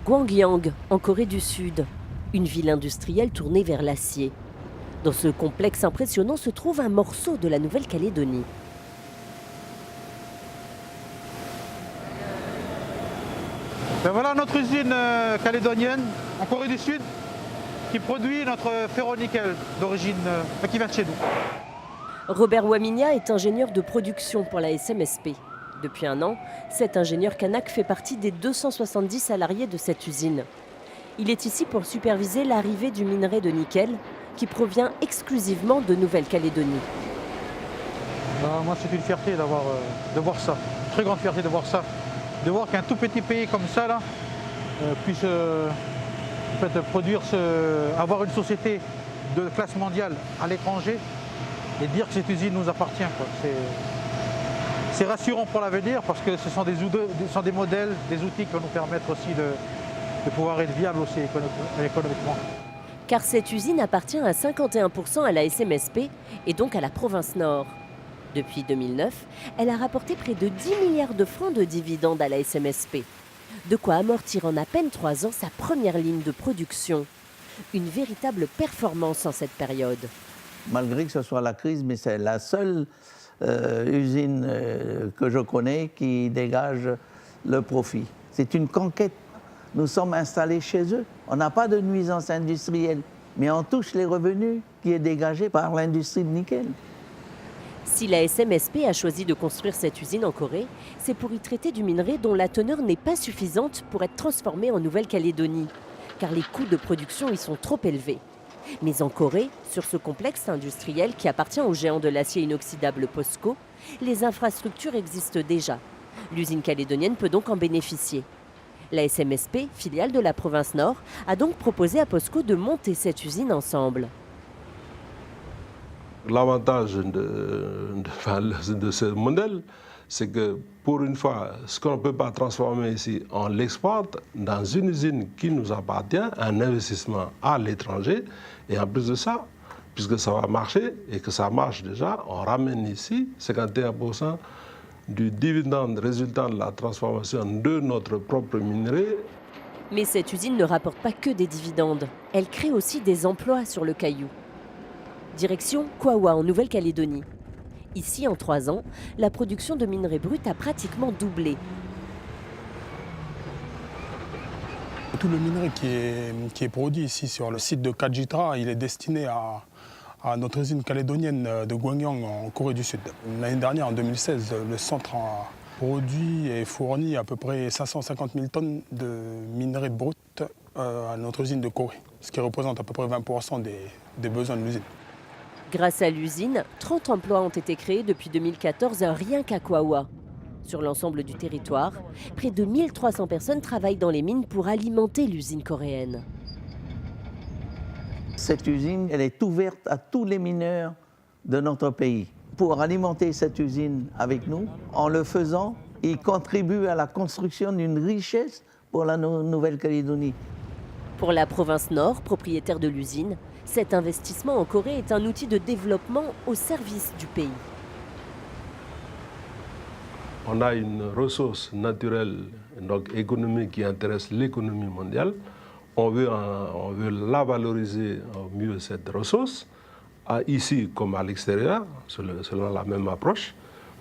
Gwangyang, en Corée du Sud, une ville industrielle tournée vers l'acier. Dans ce complexe impressionnant se trouve un morceau de la Nouvelle-Calédonie. Ben voilà notre usine calédonienne en Corée du Sud qui produit notre ferro-nickel d'origine qui vient de chez nous. Robert Waminia est ingénieur de production pour la SMSP. Depuis un an, cet ingénieur kanak fait partie des 270 salariés de cette usine. Il est ici pour superviser l'arrivée du minerai de nickel qui provient exclusivement de Nouvelle-Calédonie. Moi, c'est une fierté de voir ça, une très grande fierté de voir ça. De voir qu'un tout petit pays comme ça là, puisse produire, avoir une société de classe mondiale à l'étranger et dire que cette usine nous appartient. C'est rassurant pour l'avenir parce que ce sont des modèles, des outils qui vont nous permettre aussi de pouvoir être viables aussi économiquement. Car cette usine appartient à 51% à la SMSP et donc à la province Nord. Depuis 2009, elle a rapporté près de 10 milliards de francs de dividendes à la SMSP. De quoi amortir en à peine 3 ans sa première ligne de production. Une véritable performance en cette période. Malgré que ce soit la crise, mais c'est la seule usine que je connais qui dégage le profit. C'est une conquête. Nous sommes installés chez eux. On n'a pas de nuisance industrielle, mais on touche les revenus qui est dégagé par l'industrie de nickel. Si la SMSP a choisi de construire cette usine en Corée, c'est pour y traiter du minerai dont la teneur n'est pas suffisante pour être transformé en Nouvelle-Calédonie, car les coûts de production y sont trop élevés. Mais en Corée, sur ce complexe industriel qui appartient au géant de l'acier inoxydable POSCO, les infrastructures existent déjà. L'usine calédonienne peut donc en bénéficier. La SMSP, filiale de la province Nord, a donc proposé à POSCO de monter cette usine ensemble. L'avantage de ce modèle, c'est que pour une fois, ce qu'on ne peut pas transformer ici, on l'exporte dans une usine qui nous appartient, un investissement à l'étranger. Et en plus de ça, puisque ça va marcher et que ça marche déjà, on ramène ici 51% du dividende résultant de la transformation de notre propre minerai. Mais cette usine ne rapporte pas que des dividendes. Elle crée aussi des emplois sur le Caillou. Direction Kawa en Nouvelle-Calédonie. Ici, en 3 ans, la production de minerai brut a pratiquement doublé. Tout le minerai qui est produit ici sur le site de Kajitra, il est destiné à notre usine calédonienne de Gwangyang en Corée du Sud. L'année dernière, en 2016, le centre a produit et fourni à peu près 550 000 tonnes de minerai brut à notre usine de Corée, ce qui représente à peu près 20% des besoins de l'usine. Grâce à l'usine, 30 emplois ont été créés depuis 2014 rien qu'à Kawa. Sur l'ensemble du territoire, près de 1300 personnes travaillent dans les mines pour alimenter l'usine coréenne. Cette usine, elle est ouverte à tous les mineurs de notre pays. Pour alimenter cette usine avec nous, en le faisant, ils contribuent à la construction d'une richesse pour la Nouvelle-Calédonie. Pour la province Nord, propriétaire de l'usine, cet investissement en Corée est un outil de développement au service du pays. On a une ressource naturelle, donc économique, qui intéresse l'économie mondiale. On veut la valoriser au mieux, cette ressource, ici comme à l'extérieur, selon la même approche,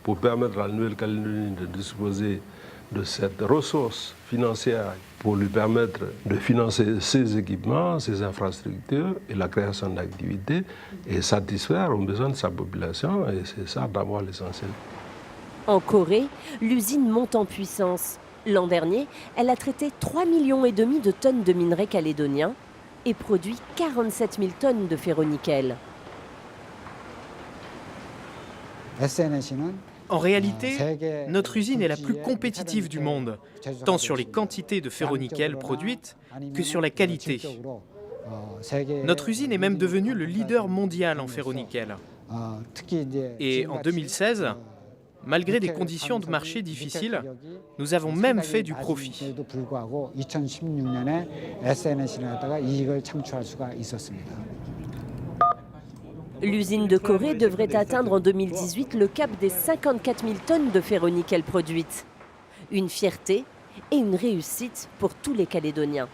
pour permettre à la Nouvelle-Calédonie de disposer de cette ressource financière pour lui permettre de financer ses équipements, ses infrastructures et la création d'activités et satisfaire aux besoins de sa population. Et c'est ça d'abord l'essentiel. En Corée, l'usine monte en puissance. L'an dernier, elle a traité 3,5 millions de tonnes de minerai calédonien et produit 47 000 tonnes de ferro-nickel. En réalité, notre usine est la plus compétitive du monde, tant sur les quantités de ferro-nickel produites que sur la qualité. Notre usine est même devenue le leader mondial en ferro-nickel. Et en 2016, malgré des conditions de marché difficiles, nous avons même fait du profit. L'usine de Corée devrait atteindre en 2018 le cap des 54 000 tonnes de ferro-nickel produites. Une fierté et une réussite pour tous les Calédoniens.